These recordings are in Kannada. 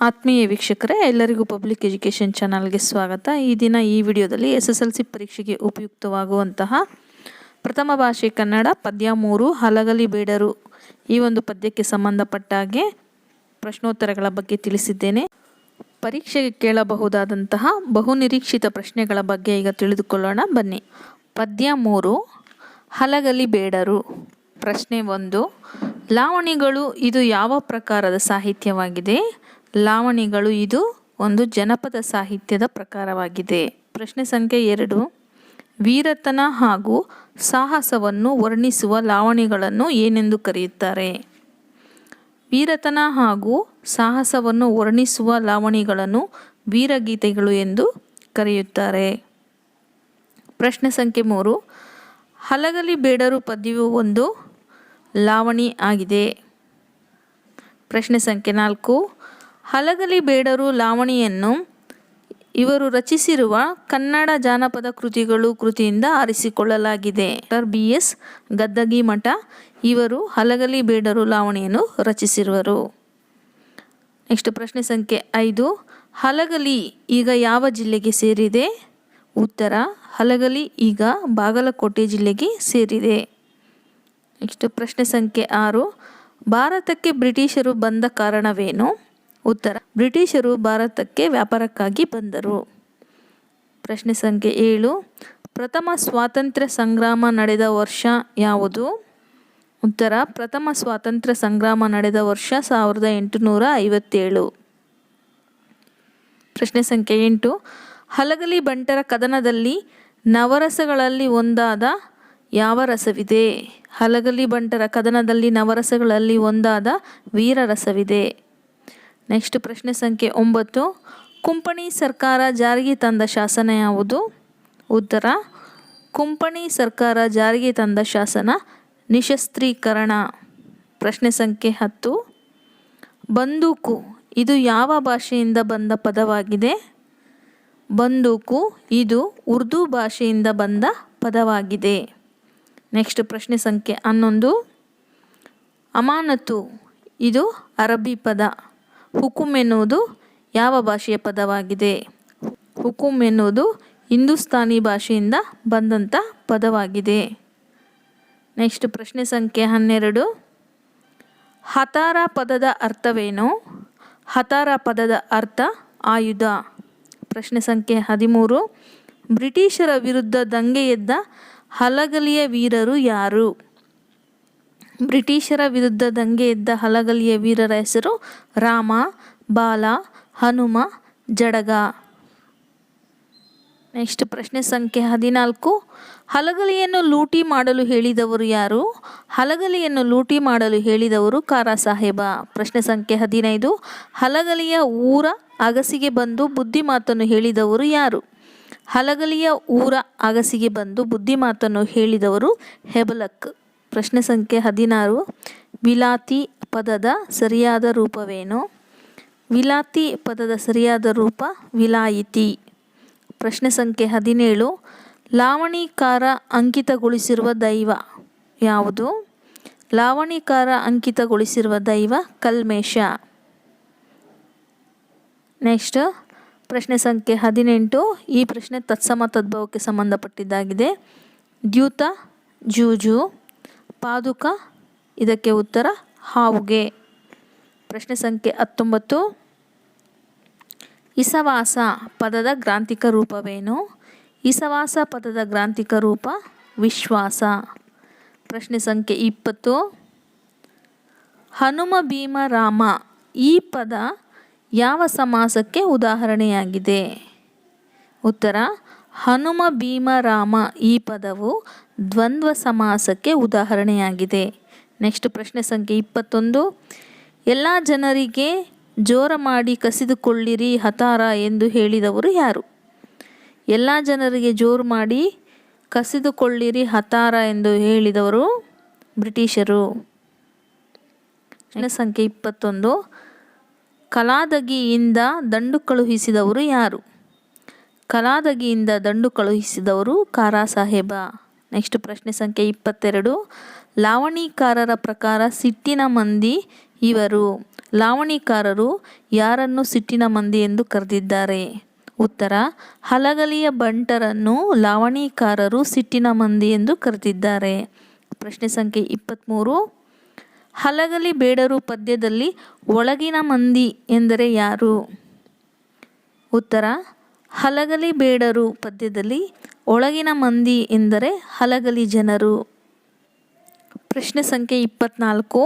ಆತ್ಮೀಯ ವೀಕ್ಷಕರೇ, ಎಲ್ಲರಿಗೂ ಪಬ್ಲಿಕ್ ಎಜುಕೇಷನ್ ಚಾನಲ್ಗೆ ಸ್ವಾಗತ. ಈ ದಿನ ಈ ವಿಡಿಯೋದಲ್ಲಿ SSLC ಪರೀಕ್ಷೆಗೆ ಉಪಯುಕ್ತವಾಗುವಂತಹ ಪ್ರಥಮ ಭಾಷೆ ಕನ್ನಡ ಪದ್ಯ 3 ಹಲಗಲಿ ಬೇಡರು ಈ ಒಂದು ಪದ್ಯಕ್ಕೆ ಸಂಬಂಧಪಟ್ಟ ಹಾಗೆ ಪ್ರಶ್ನೋತ್ತರಗಳ ಬಗ್ಗೆ ತಿಳಿಸಿದ್ದೇನೆ. ಪರೀಕ್ಷೆಗೆ ಕೇಳಬಹುದಾದಂತಹ ಬಹುನಿರೀಕ್ಷಿತ ಪ್ರಶ್ನೆಗಳ ಬಗ್ಗೆ ಈಗ ತಿಳಿದುಕೊಳ್ಳೋಣ ಬನ್ನಿ. ಪದ್ಯ 3 ಹಲಗಲಿ ಬೇಡರು. ಪ್ರಶ್ನೆ 1, ಲಾವಣಿಗಳು ಇದು ಯಾವ ಪ್ರಕಾರದ ಸಾಹಿತ್ಯವಾಗಿದೆ? ಲಾವಣಿಗಳು ಇದು ಒಂದು ಜನಪದ ಸಾಹಿತ್ಯದ ಪ್ರಕಾರವಾಗಿದೆ. ಪ್ರಶ್ನೆ ಸಂಖ್ಯೆ 2, ವೀರತನ ಹಾಗೂ ಸಾಹಸವನ್ನು ವರ್ಣಿಸುವ ಲಾವಣಿಗಳನ್ನು ಏನೆಂದು ಕರೆಯುತ್ತಾರೆ? ವೀರತನ ಹಾಗೂ ಸಾಹಸವನ್ನು ವರ್ಣಿಸುವ ಲಾವಣಿಗಳನ್ನು ವೀರಗೀತೆಗಳು ಎಂದು ಕರೆಯುತ್ತಾರೆ. ಪ್ರಶ್ನೆ ಸಂಖ್ಯೆ 3, ಹಲಗಲಿ ಬೇಡರು ಪದ್ಯವು ಒಂದು ಲಾವಣಿ ಆಗಿದೆ. ಪ್ರಶ್ನೆ ಸಂಖ್ಯೆ 4, ಹಲಗಲಿ ಬೇಡರು ಲಾವಣಿಯನ್ನು ಇವರು ರಚಿಸಿರುವ ಕನ್ನಡ ಜಾನಪದ ಕೃತಿಗಳು ಕೃತಿಯಿಂದ ಆರಿಸಿಕೊಳ್ಳಲಾಗಿದೆ. BS ಗದ್ದಗಿಮಠ ಇವರು ಹಲಗಲಿ ಬೇಡರು ಲಾವಣಿಯನ್ನು ರಚಿಸಿರುವರು. ನೆಕ್ಸ್ಟ್ ಪ್ರಶ್ನೆ ಸಂಖ್ಯೆ 5, ಹಲಗಲಿ ಈಗ ಯಾವ ಜಿಲ್ಲೆಗೆ ಸೇರಿದೆ? ಉತ್ತರ, ಹಲಗಲಿ ಈಗ ಬಾಗಲಕೋಟೆ ಜಿಲ್ಲೆಗೆ ಸೇರಿದೆ. ನೆಕ್ಸ್ಟ್ ಪ್ರಶ್ನೆ ಸಂಖ್ಯೆ 6, ಭಾರತಕ್ಕೆ ಬ್ರಿಟಿಷರು ಬಂದ ಕಾರಣವೇನು? ಉತ್ತರ, ಬ್ರಿಟಿಷರು ಭಾರತಕ್ಕೆ ವ್ಯಾಪಾರಕ್ಕಾಗಿ ಬಂದರು. ಪ್ರಶ್ನೆ ಸಂಖ್ಯೆ 7, ಪ್ರಥಮ ಸ್ವಾತಂತ್ರ್ಯ ಸಂಗ್ರಾಮ ನಡೆದ ವರ್ಷ ಯಾವುದು? ಉತ್ತರ, ಪ್ರಥಮ ಸ್ವಾತಂತ್ರ್ಯ ಸಂಗ್ರಾಮ ನಡೆದ ವರ್ಷ 1857. ಪ್ರಶ್ನೆ ಸಂಖ್ಯೆ 8, ಹಲಗಲಿ ಬಂಟರ ಕದನದಲ್ಲಿ ನವರಸಗಳಲ್ಲಿ ಒಂದಾದ ಯಾವ ರಸವಿದೆ? ಹಲಗಲಿ ಬಂಟರ ಕದನದಲ್ಲಿ ನವರಸಗಳಲ್ಲಿ ಒಂದಾದ ವೀರರಸವಿದೆ. ನೆಕ್ಸ್ಟ್ ಪ್ರಶ್ನೆ ಸಂಖ್ಯೆ 9, ಕುಂಪಣಿ ಸರ್ಕಾರ ಜಾರಿಗೆ ತಂದ ಶಾಸನ ಯಾವುದು? ಉತ್ತರ, ಕುಂಪಣಿ ಸರ್ಕಾರ ಜಾರಿಗೆ ತಂದ ಶಾಸನ ನಿಶಸ್ತ್ರೀಕರಣ. ಪ್ರಶ್ನೆ ಸಂಖ್ಯೆ 10, ಬಂದೂಕು ಇದು ಯಾವ ಭಾಷೆಯಿಂದ ಬಂದ ಪದವಾಗಿದೆ? ಬಂದೂಕು ಇದು ಉರ್ದು ಭಾಷೆಯಿಂದ ಬಂದ ಪದವಾಗಿದೆ. ನೆಕ್ಸ್ಟ್ ಪ್ರಶ್ನೆ ಸಂಖ್ಯೆ 11, ಅಮಾನತು ಇದು ಅರಬ್ಬಿ ಪದ. ಹುಕುಂ ಎನ್ನುವುದು ಯಾವ ಭಾಷೆಯ ಪದವಾಗಿದೆ? ಹುಕುಂ ಎನ್ನುವುದು ಹಿಂದೂಸ್ತಾನಿ ಭಾಷೆಯಿಂದ ಬಂದಂಥ ಪದವಾಗಿದೆ. ನೆಕ್ಸ್ಟ್ ಪ್ರಶ್ನೆ ಸಂಖ್ಯೆ 12, ಹತಾರ ಪದದ ಅರ್ಥವೇನು? ಹತಾರ ಪದದ ಅರ್ಥ ಆಯುಧ. ಪ್ರಶ್ನೆ ಸಂಖ್ಯೆ 13, ಬ್ರಿಟಿಷರ ವಿರುದ್ಧ ದಂಗೆ ಎದ್ದ ಹಲಗಲಿಯ ವೀರರು ಯಾರು? ಬ್ರಿಟಿಷರ ವಿರುದ್ಧ ದಂಗೆ ಎದ್ದ ಹಲಗಲಿಯ ವೀರರ ಹೆಸರು ರಾಮ, ಬಾಲ, ಹನುಮ, ಜಡಗ. ನೆಕ್ಸ್ಟ್ ಪ್ರಶ್ನೆ ಸಂಖ್ಯೆ 14, ಹಲಗಲಿಯನ್ನು ಲೂಟಿ ಮಾಡಲು ಹೇಳಿದವರು ಯಾರು? ಹಲಗಲಿಯನ್ನು ಲೂಟಿ ಮಾಡಲು ಹೇಳಿದವರು ಕಾರಾ ಸಾಹೇಬ. ಪ್ರಶ್ನೆ ಸಂಖ್ಯೆ 15, ಹಲಗಲಿಯ ಊರ ಅಗಸಿಗೆ ಬಂದು ಬುದ್ಧಿ ಮಾತನ್ನು ಹೇಳಿದವರು ಯಾರು? ಹಲಗಲಿಯ ಊರ ಅಗಸಿಗೆ ಬಂದು ಬುದ್ಧಿ ಮಾತನ್ನು ಹೇಳಿದವರು ಹೆಬಲಕ್. ಪ್ರಶ್ನೆ ಸಂಖ್ಯೆ 16, ವಿಲಾತಿ ಪದದ ಸರಿಯಾದ ರೂಪವೇನು? ವಿಲಾತಿ ಪದದ ಸರಿಯಾದ ರೂಪ ವಿಲಾಯಿತಿ. ಪ್ರಶ್ನೆ ಸಂಖ್ಯೆ 17, ಲಾವಣಿಕಾರ ಅಂಕಿತಗೊಳಿಸಿರುವ ದೈವ ಯಾವುದು? ಲಾವಣಿಕಾರ ಅಂಕಿತಗೊಳಿಸಿರುವ ದೈವ ಕಲ್ಮೇಶ. ನೆಕ್ಸ್ಟ್ ಪ್ರಶ್ನೆ ಸಂಖ್ಯೆ 18, ಈ ಪ್ರಶ್ನೆ ತತ್ಸಮ ತದ್ಭವಕ್ಕೆ ಸಂಬಂಧಪಟ್ಟಿದ್ದಾಗಿದೆ. ದ್ಯೂತ ಜೂಜು, ಪಾದುಕ ಇದಕ್ಕೆ ಉತ್ತರ ಹಾವುಗೆ. ಪ್ರಶ್ನೆ ಸಂಖ್ಯೆ 19, ಇಸವಾಸ ಪದದ ಗ್ರಾಂಥಿಕ ರೂಪವೇನು? ಇಸವಾಸ ಪದದ ಗ್ರಾಂಥಿಕ ರೂಪ ವಿಶ್ವಾಸ. ಪ್ರಶ್ನೆ ಸಂಖ್ಯೆ 20, ಹನುಮ ಭೀಮ ರಾಮ ಈ ಪದ ಯಾವ ಸಮಾಸಕ್ಕೆ ಉದಾಹರಣೆಯಾಗಿದೆ? ಉತ್ತರ, ಹನುಮ ಭೀಮ ರಾಮ ಈ ಪದವು ದ್ವಂದ್ವ ಸಮಾಸಕ್ಕೆ ಉದಾಹರಣೆಯಾಗಿದೆ. ನೆಕ್ಸ್ಟ್ ಪ್ರಶ್ನೆ ಸಂಖ್ಯೆ 21, ಎಲ್ಲ ಜನರಿಗೆ ಜೋರ ಮಾಡಿ ಕಸಿದುಕೊಳ್ಳಿರಿ ಹತಾರ ಎಂದು ಹೇಳಿದವರು ಯಾರು? ಎಲ್ಲ ಜನರಿಗೆ ಜೋರು ಮಾಡಿ ಕಸಿದುಕೊಳ್ಳಿರಿ ಹತಾರ ಎಂದು ಹೇಳಿದವರು ಬ್ರಿಟಿಷರು. ಪ್ರಶ್ನೆ ಸಂಖ್ಯೆ 21, ಕಲಾದಗಿಯಿಂದ ದಂಡು ಕಳುಹಿಸಿದವರು ಯಾರು? ಕಲಾದಗಿಯಿಂದ ದಂಡು ಕಳುಹಿಸಿದವರು ಕಾರಾ ಸಾಹೇಬ. ನೆಕ್ಸ್ಟ್ ಪ್ರಶ್ನೆ ಸಂಖ್ಯೆ 22, ಲಾವಣಿಕಾರರ ಪ್ರಕಾರ ಸಿಟ್ಟಿನ ಮಂದಿ ಇವರು. ಲಾವಣಿಕಾರರು ಯಾರನ್ನು ಸಿಟ್ಟಿನ ಮಂದಿ ಎಂದು ಕರೆದಿದ್ದಾರೆ? ಉತ್ತರ: ಹಲಗಲಿಯ ಬಂಟರನ್ನು ಲಾವಣಿಕಾರರು ಸಿಟ್ಟಿನ ಮಂದಿ ಎಂದು ಕರೆದಿದ್ದಾರೆ. ಪ್ರಶ್ನೆ ಸಂಖ್ಯೆ 23. ಹಲಗಲಿ ಬೇಡರು ಪದ್ಯದಲ್ಲಿ ಒಳಗಿನ ಮಂದಿ ಎಂದರೆ ಯಾರು? ಉತ್ತರ: ಹಲಗಲಿ ಬೇಡರು ಪದ್ಯದಲ್ಲಿ ಒಳಗಿನ ಮಂದಿ ಎಂದರೆ ಹಲಗಲಿ ಜನರು. ಪ್ರಶ್ನೆ ಸಂಖ್ಯೆ 24.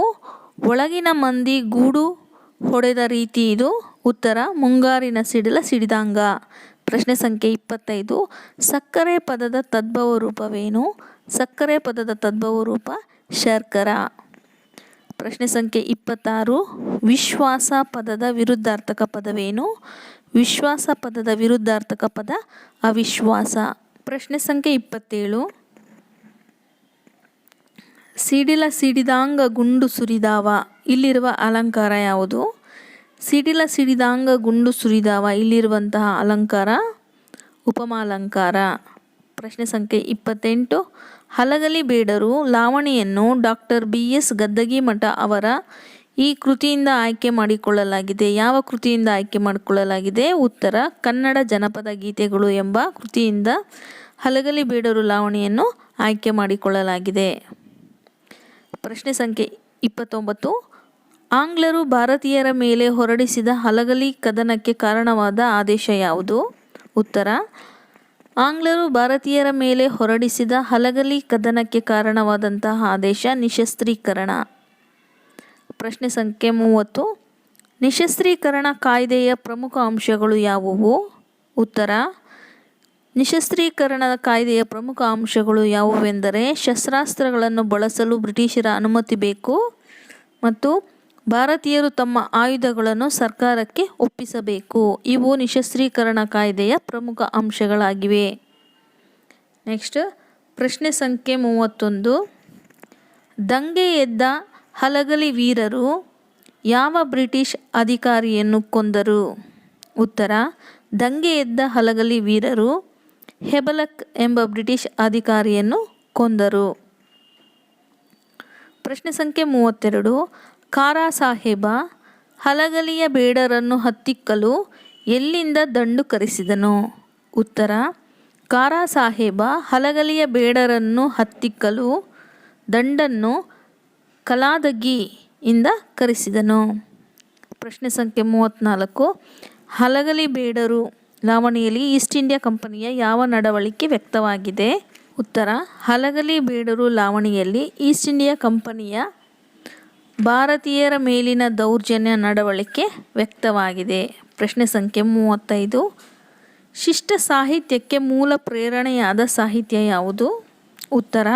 ಒಳಗಿನ ಮಂದಿ ಗೂಡು ಹೊಡೆದ ರೀತಿ ಇದು. ಉತ್ತರ: ಮುಂಗಾರಿನ ಸಿಡಿಲ ಸಿಡಿದಂಗ. ಪ್ರಶ್ನೆ ಸಂಖ್ಯೆ 25. ಸಕ್ಕರೆ ಪದದ ತದ್ಭವ ರೂಪವೇನು? ಸಕ್ಕರೆ ಪದದ ತದ್ಭವ ರೂಪ ಶರ್ಕರ. ಪ್ರಶ್ನೆ ಸಂಖ್ಯೆ 26. ವಿಶ್ವಾಸ ಪದದ ವಿರುದ್ಧಾರ್ಥಕ ಪದವೇನು? ವಿಶ್ವಾಸ ಪದದ ವಿರುದ್ಧಾರ್ಥಕ ಪದ ಅವಿಶ್ವಾಸ. ಪ್ರಶ್ನೆ ಸಂಖ್ಯೆ 27. ಸಿಡಿಲ ಸಿಡಿದಾಂಗ ಗುಂಡು ಸುರಿದಾವ ಇಲ್ಲಿರುವ ಅಲಂಕಾರ ಯಾವುದು? ಸಿಡಿಲ ಸಿಡಿದಾಂಗ ಗುಂಡು ಸುರಿದಾವ ಇಲ್ಲಿರುವಂತಹ ಅಲಂಕಾರ ಉಪಮಾಲಂಕಾರ. ಪ್ರಶ್ನೆ ಸಂಖ್ಯೆ 28. ಹಲಗಲಿ ಬೇಡರು ಲಾವಣಿಯನ್ನು ಡಾಕ್ಟರ್ BS ಗದ್ದಗಿಮಠ ಅವರ ಈ ಕೃತಿಯಿಂದ ಆಯ್ಕೆ ಮಾಡಿಕೊಳ್ಳಲಾಗಿದೆ. ಯಾವ ಕೃತಿಯಿಂದ ಆಯ್ಕೆ ಮಾಡಿಕೊಳ್ಳಲಾಗಿದೆ? ಉತ್ತರ: ಕನ್ನಡ ಜನಪದ ಗೀತೆಗಳು ಎಂಬ ಕೃತಿಯಿಂದ ಹಲಗಲಿ ಬೇಡರು ಲಾವಣಿಯನ್ನು ಆಯ್ಕೆ ಮಾಡಿಕೊಳ್ಳಲಾಗಿದೆ. ಪ್ರಶ್ನೆ ಸಂಖ್ಯೆ 29. ಆಂಗ್ಲರು ಭಾರತೀಯರ ಮೇಲೆ ಹೊರಡಿಸಿದ ಹಲಗಲಿ ಕದನಕ್ಕೆ ಕಾರಣವಾದ ಆದೇಶ ಯಾವುದು? ಉತ್ತರ: ಆಂಗ್ಲರು ಭಾರತೀಯರ ಮೇಲೆ ಹೊರಡಿಸಿದ ಹಲಗಲಿ ಕದನಕ್ಕೆ ಕಾರಣವಾದಂತಹ ಆದೇಶ ನಿಶಸ್ತ್ರೀಕರಣ. ಪ್ರಶ್ನೆ ಸಂಖ್ಯೆ 30. ನಿಶಸ್ತ್ರೀಕರಣ ಕಾಯ್ದೆಯ ಪ್ರಮುಖ ಅಂಶಗಳು ಯಾವುವು? ಉತ್ತರ: ನಿಶಸ್ತ್ರೀಕರಣ ಕಾಯ್ದೆಯ ಪ್ರಮುಖ ಅಂಶಗಳು ಯಾವುವೆಂದರೆ ಶಸ್ತ್ರಾಸ್ತ್ರಗಳನ್ನು ಬಳಸಲು ಬ್ರಿಟಿಷರ ಅನುಮತಿ ಬೇಕು ಮತ್ತು ಭಾರತೀಯರು ತಮ್ಮ ಆಯುಧಗಳನ್ನು ಸರ್ಕಾರಕ್ಕೆ ಒಪ್ಪಿಸಬೇಕು. ಇವು ನಿಶಸ್ತ್ರೀಕರಣ ಕಾಯ್ದೆಯ ಪ್ರಮುಖ ಅಂಶಗಳಾಗಿವೆ. ನೆಕ್ಸ್ಟ್ ಪ್ರಶ್ನೆ ಸಂಖ್ಯೆ 31. ದಂಗೆ ಎದ್ದ ಹಲಗಲಿ ವೀರರು ಯಾವ ಬ್ರಿಟಿಷ್ ಅಧಿಕಾರಿಯನ್ನು ಕೊಂದರು? ಉತ್ತರ: ದಂಗೆ ಎದ್ದ ಹಲಗಲಿ ವೀರರು ಹೆಬಲಕ್ ಎಂಬ ಬ್ರಿಟಿಷ್ ಅಧಿಕಾರಿಯನ್ನು ಕೊಂದರು. ಪ್ರಶ್ನೆ ಸಂಖ್ಯೆ 32. ಕಾರಾ ಸಾಹೇಬ ಹಲಗಲಿಯ ಬೇಡರನ್ನು ಹತ್ತಿಕ್ಕಲು ಎಲ್ಲಿಂದ ದಂಡು ಕರೆಸಿದನು? ಉತ್ತರ: ಕಾರಾ ಸಾಹೇಬ ಹಲಗಲಿಯ ಬೇಡರನ್ನು ಹತ್ತಿಕ್ಕಲು ದಂಡನ್ನು ಕಲಾದಗಿ ಇಂದ ಕರೆಸಿದನು. ಪ್ರಶ್ನೆ ಸಂಖ್ಯೆ 34. ಹಲಗಲಿ ಬೇಡರು ಲಾವಣಿಯಲ್ಲಿ ಈಸ್ಟ್ ಇಂಡಿಯಾ ಕಂಪನಿಯ ಯಾವ ನಡವಳಿಕೆ ವ್ಯಕ್ತವಾಗಿದೆ? ಉತ್ತರ: ಹಲಗಲಿ ಬೇಡರು ಲಾವಣಿಯಲ್ಲಿ ಈಸ್ಟ್ ಇಂಡಿಯಾ ಕಂಪನಿಯ ಭಾರತೀಯರ ಮೇಲಿನ ದೌರ್ಜನ್ಯ ನಡವಳಿಕೆ ವ್ಯಕ್ತವಾಗಿದೆ. ಪ್ರಶ್ನೆ ಸಂಖ್ಯೆ 35. ಶಿಷ್ಟ ಸಾಹಿತ್ಯಕ್ಕೆ ಮೂಲ ಪ್ರೇರಣೆಯಾದ ಸಾಹಿತ್ಯ ಯಾವುದು? ಉತ್ತರ: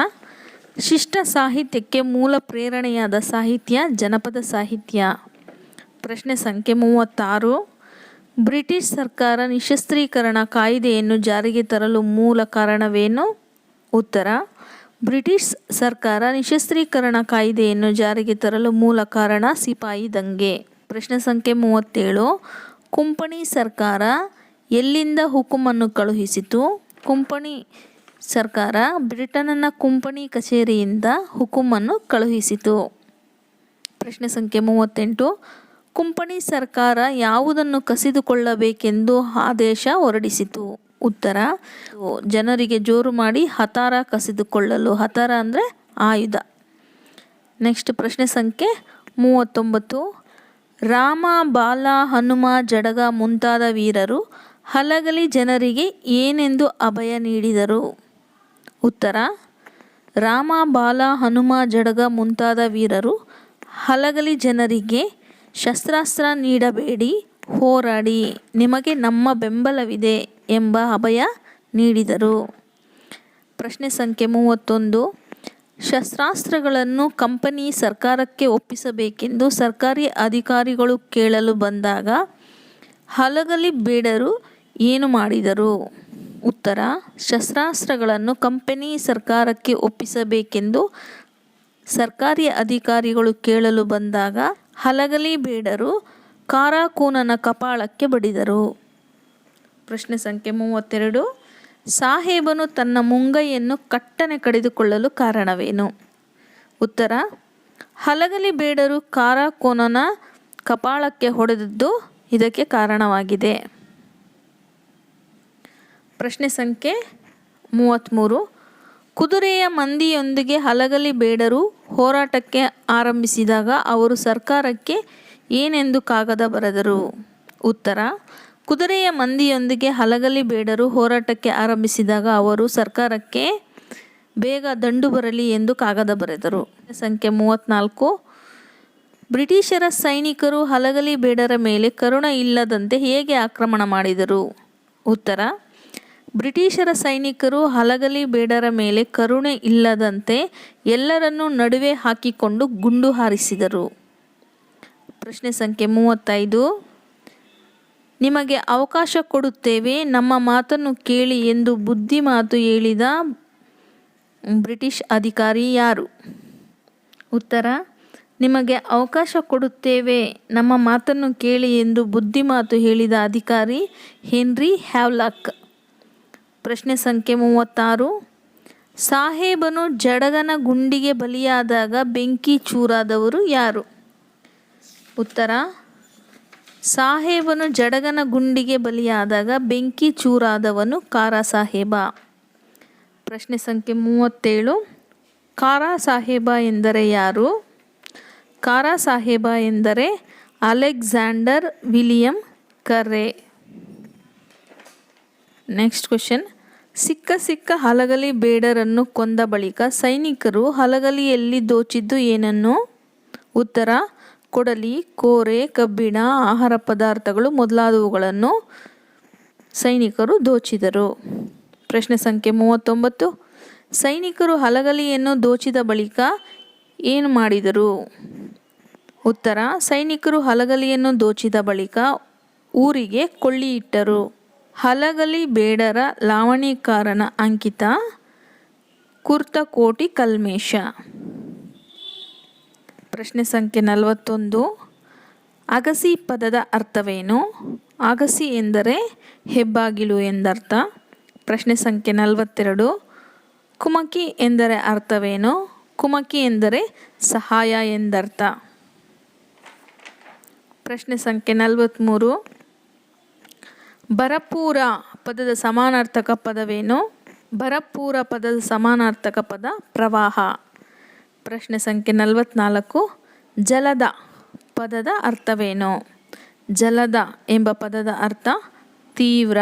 ಶಿಷ್ಟ ಸಾಹಿತ್ಯಕ್ಕೆ ಮೂಲ ಪ್ರೇರಣೆಯಾದ ಸಾಹಿತ್ಯ ಜನಪದ ಸಾಹಿತ್ಯ. ಪ್ರಶ್ನೆ ಸಂಖ್ಯೆ 36. ಬ್ರಿಟಿಷ್ ಸರ್ಕಾರ ನಿಶಸ್ತ್ರೀಕರಣ ಕಾಯ್ದೆಯನ್ನು ಜಾರಿಗೆ ತರಲು ಮೂಲ ಕಾರಣವೇನು? ಉತ್ತರ: ಬ್ರಿಟಿಷ್ ಸರ್ಕಾರ ನಿಶಸ್ತ್ರೀಕರಣ ಕಾಯ್ದೆಯನ್ನು ಜಾರಿಗೆ ತರಲು ಮೂಲ ಕಾರಣ ಸಿಪಾಯಿ ದಂಗೆ. ಪ್ರಶ್ನೆ ಸಂಖ್ಯೆ 37. ಕುಂಪಣಿ ಸರ್ಕಾರ ಎಲ್ಲಿಂದ ಹುಕುಮನ್ನು ಕಳುಹಿಸಿತು? ಕುಂಪಣಿ ಸರ್ಕಾರ ಬ್ರಿಟನ್ನ ಕುಂಪಣಿ ಕಚೇರಿಯಿಂದ ಹುಕುಮನ್ನು ಕಳುಹಿಸಿತು. ಪ್ರಶ್ನೆ ಸಂಖ್ಯೆ 38. ಕುಂಪಣಿ ಸರ್ಕಾರ ಯಾವುದನ್ನು ಕಸಿದುಕೊಳ್ಳಬೇಕೆಂದು ಆದೇಶ ಹೊರಡಿಸಿತು? ಉತ್ತರ: ಜನರಿಗೆ ಜೋರು ಮಾಡಿ ಹತಾರ ಕಸಿದುಕೊಳ್ಳಲು. ಹತಾರ ಅಂದರೆ ಆಯುಧ. ನೆಕ್ಸ್ಟ್ ಪ್ರಶ್ನೆ ಸಂಖ್ಯೆ 39. ರಾಮ, ಬಾಲ, ಹನುಮ, ಜಡಗ ಮುಂತಾದ ವೀರರು ಹಲಗಲಿ ಜನರಿಗೆ ಏನೆಂದು ಅಭಯ ನೀಡಿದರು? ಉತ್ತರ: ರಾಮ, ಬಾಲ, ಹನುಮ, ಜಡಗ ಮುಂತಾದ ವೀರರು ಹಲಗಲಿ ಜನರಿಗೆ ಶಸ್ತ್ರಾಸ್ತ್ರ ನೀಡಬೇಡಿ, ಹೋರಾಡಿ, ನಿಮಗೆ ನಮ್ಮ ಬೆಂಬಲವಿದೆ ಎಂಬ ಅಭಯ ನೀಡಿದರು. ಪ್ರಶ್ನೆ ಸಂಖ್ಯೆ 31. ಶಸ್ತ್ರಾಸ್ತ್ರಗಳನ್ನು ಕಂಪನಿ ಸರ್ಕಾರಕ್ಕೆ ಒಪ್ಪಿಸಬೇಕೆಂದು ಸರ್ಕಾರಿ ಅಧಿಕಾರಿಗಳು ಕೇಳಲು ಬಂದಾಗ ಹಲಗಲಿ ಬೇಡರು ಏನು ಮಾಡಿದರು? ಉತ್ತರ: ಶಸ್ತ್ರಾಸ್ತ್ರಗಳನ್ನು ಕಂಪನಿ ಸರ್ಕಾರಕ್ಕೆ ಒಪ್ಪಿಸಬೇಕೆಂದು ಸರ್ಕಾರಿ ಅಧಿಕಾರಿಗಳು ಕೇಳಲು ಬಂದಾಗ ಹಲಗಲಿ ಬೇಡರು ಕಾರಾಕೂನನ ಕಪಾಳಕ್ಕೆ ಬಡಿದರು. ಪ್ರಶ್ನೆ ಸಂಖ್ಯೆ 32. ಸಾಹೇಬನು ತನ್ನ ಮುಂಗೈಯನ್ನು ಕಟ್ಟನೆ ಕಡಿದುಕೊಳ್ಳಲು ಕಾರಣವೇನು? ಉತ್ತರ: ಹಲಗಲಿ ಬೇಡರು ಕಾರಾಕೋನನ ಕಪಾಳಕ್ಕೆ ಹೊಡೆದದ್ದು ಇದಕ್ಕೆ ಕಾರಣವಾಗಿದೆ. ಪ್ರಶ್ನೆ ಸಂಖ್ಯೆ 33. ಕುದುರೆಯ ಮಂದಿಯೊಂದಿಗೆ ಹಲಗಲಿ ಬೇಡರು ಹೋರಾಟಕ್ಕೆ ಆರಂಭಿಸಿದಾಗ ಅವರು ಸರ್ಕಾರಕ್ಕೆ ಏನೆಂದು ಕಾಗದ ಬರೆದರು? ಉತ್ತರ: ಕುದುರೆಯ ಮಂದಿಯೊಂದಿಗೆ ಹಲಗಲಿ ಬೇಡರು ಹೋರಾಟಕ್ಕೆ ಆರಂಭಿಸಿದಾಗ ಅವರು ಸರ್ಕಾರಕ್ಕೆ ಬೇಗ ದಂಡು ಬರಲಿ ಎಂದು ಕಾಗದ ಬರೆದರು. ಸಂಖ್ಯೆ 34. ಬ್ರಿಟಿಷರ ಸೈನಿಕರು ಹಲಗಲಿ ಬೇಡರ ಮೇಲೆ ಕರುಣೆ ಇಲ್ಲದಂತೆ ಹೇಗೆ ಆಕ್ರಮಣ ಮಾಡಿದರು? ಉತ್ತರ: ಬ್ರಿಟಿಷರ ಸೈನಿಕರು ಹಲಗಲಿ ಬೇಡರ ಮೇಲೆ ಕರುಣೆ ಇಲ್ಲದಂತೆ ಎಲ್ಲರನ್ನೂ ನಡುವೆ ಹಾಕಿಕೊಂಡು ಗುಂಡು ಹಾರಿಸಿದರು. ಪ್ರಶ್ನೆ ಸಂಖ್ಯೆ 35. ನಿಮಗೆ ಅವಕಾಶ ಕೊಡುತ್ತೇವೆ, ನಮ್ಮ ಮಾತನ್ನು ಕೇಳಿ ಎಂದು ಬುದ್ಧಿ ಮಾತು ಹೇಳಿದ ಬ್ರಿಟಿಷ್ ಅಧಿಕಾರಿ ಯಾರು? ಉತ್ತರ: ನಿಮಗೆ ಅವಕಾಶ ಕೊಡುತ್ತೇವೆ, ನಮ್ಮ ಮಾತನ್ನು ಕೇಳಿ ಎಂದು ಬುದ್ಧಿ ಮಾತು ಹೇಳಿದ ಅಧಿಕಾರಿ ಹೆನ್ರಿ ಹ್ಯಾವ್ಲಾಕ್. ಪ್ರಶ್ನೆ ಸಂಖ್ಯೆ 36. ಸಾಹೇಬನು ಜಡಗನ ಗುಂಡಿಗೆ ಬಲಿಯಾದಾಗ ಬೆಂಕಿ ಚೂರಾದವರು ಯಾರು? ಉತ್ತರ: ಸಾಹೇಬನು ಜಡಗನ ಗುಂಡಿಗೆ ಬಲಿಯಾದಾಗ ಬೆಂಕಿ ಚೂರಾದವನು ಕಾರಾ ಸಾಹೇಬ. ಪ್ರಶ್ನೆ ಸಂಖ್ಯೆ 37. ಕಾರಾ ಸಾಹೇಬ ಎಂದರೆ ಯಾರು? ಕಾರಾ ಸಾಹೇಬ ಎಂದರೆ Alexander William Curry. Next question. ಸಿಕ್ಕ ಹಲಗಲಿ ಬೇಡರನ್ನು ಕೊಂದ ಬಳಿಕ ಸೈನಿಕರು ಹಲಗಲಿಯಲ್ಲಿ ದೋಚಿದ್ದು ಏನನ್ನು? ಉತ್ತರ: ಕೊಡಲಿ, ಕೋರೆ, ಕಬ್ಬಿಣ, ಆಹಾರ ಪದಾರ್ಥಗಳು ಮೊದಲಾದವುಗಳನ್ನು ಸೈನಿಕರು ದೋಚಿದರು. ಪ್ರಶ್ನೆ ಸಂಖ್ಯೆ 39. ಸೈನಿಕರು ಹಲಗಲಿಯನ್ನು ದೋಚಿದ ಬಳಿಕ ಏನು ಮಾಡಿದರು? ಉತ್ತರ: ಸೈನಿಕರು ಹಲಗಲಿಯನ್ನು ದೋಚಿದ ಬಳಿಕ ಊರಿಗೆ ಕೊಳ್ಳಿ ಇಟ್ಟರು. ಹಲಗಲಿ ಬೇಡರ ಲಾವಣಿಕಾರನ ಅಂಕಿತ ಕುರ್ತಕೋಟಿ ಕಲ್ಮೇಶ. ಪ್ರಶ್ನೆ ಸಂಖ್ಯೆ 41. ಅಗಸಿ ಪದದ ಅರ್ಥವೇನು? ಅಗಸಿ ಎಂದರೆ ಹೆಬ್ಬಾಗಿಲು ಎಂದರ್ಥ. ಪ್ರಶ್ನೆ ಸಂಖ್ಯೆ 42. ಕುಮಕಿ ಎಂದರೆ ಅರ್ಥವೇನು? ಕುಮಕಿ ಎಂದರೆ ಸಹಾಯ ಎಂದರ್ಥ. ಪ್ರಶ್ನೆ ಸಂಖ್ಯೆ 43. ಭರಪೂರ ಪದದ ಸಮಾನಾರ್ಥಕ ಪದವೇನು? ಭರಪೂರ ಪದದ ಸಮಾನಾರ್ಥಕ ಪದ ಪ್ರವಾಹ. ಪ್ರಶ್ನೆ ಸಂಖ್ಯೆ 44. ಜಲದ ಪದದ ಅರ್ಥವೇನು? ಜಲದ ಎಂಬ ಪದದ ಅರ್ಥ ತೀವ್ರ.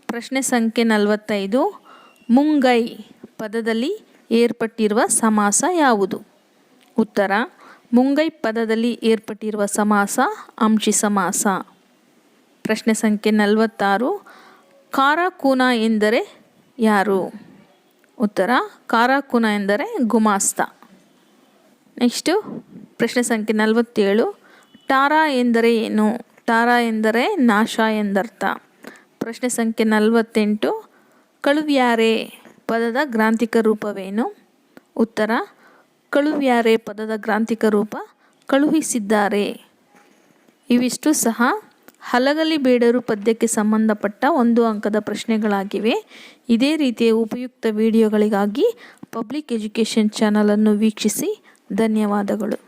ಪ್ರಶ್ನೆ ಸಂಖ್ಯೆ 45. ಮುಂಗೈ ಪದದಲ್ಲಿ ಏರ್ಪಟ್ಟಿರುವ ಸಮಾಸ ಯಾವುದು? ಉತ್ತರ: ಮುಂಗೈ ಪದದಲ್ಲಿ ಏರ್ಪಟ್ಟಿರುವ ಸಮಾಸ ಅಂಶಿ ಸಮಾಸ. ಪ್ರಶ್ನೆ ಸಂಖ್ಯೆ 46. ಕಾರಾಕೂನ ಎಂದರೆ ಯಾರು? ಉತ್ತರ: ಕಾರಾಕೂನ ಎಂದರೆ ಗುಮಾಸ್ತ. ನೆಕ್ಸ್ಟು ಪ್ರಶ್ನೆ ಸಂಖ್ಯೆ 47. ಟಾರಾ ಎಂದರೆ ಏನು? ಟಾರಾ ಎಂದರೆ ನಾಶ ಎಂದರ್ಥ. ಪ್ರಶ್ನೆ ಸಂಖ್ಯೆ 48. ಕಳುವ್ಯಾರೆ ಪದದ ಗ್ರಾಂಥಿಕ ರೂಪವೇನು? ಉತ್ತರ: ಕಳುವ್ಯಾರೆ ಪದದ ಗ್ರಾಂಥಿಕ ರೂಪ ಕಳುಹಿಸಿದ್ದಾರೆ. ಇವಿಷ್ಟು ಸಹ ಹಲಗಲಿ ಬೇಡರು ಪದ್ಯಕ್ಕೆ ಸಂಬಂಧಪಟ್ಟ 1 ಅಂಕದ ಪ್ರಶ್ನೆಗಳಾಗಿವೆ. ಇದೇ ರೀತಿಯ ಉಪಯುಕ್ತ ವಿಡಿಯೋಗಳಿಗಾಗಿ ಪಬ್ಲಿಕ್ ಎಜುಕೇಷನ್ ಚಾನಲನ್ನು ವೀಕ್ಷಿಸಿ. ಧನ್ಯವಾದಗಳು.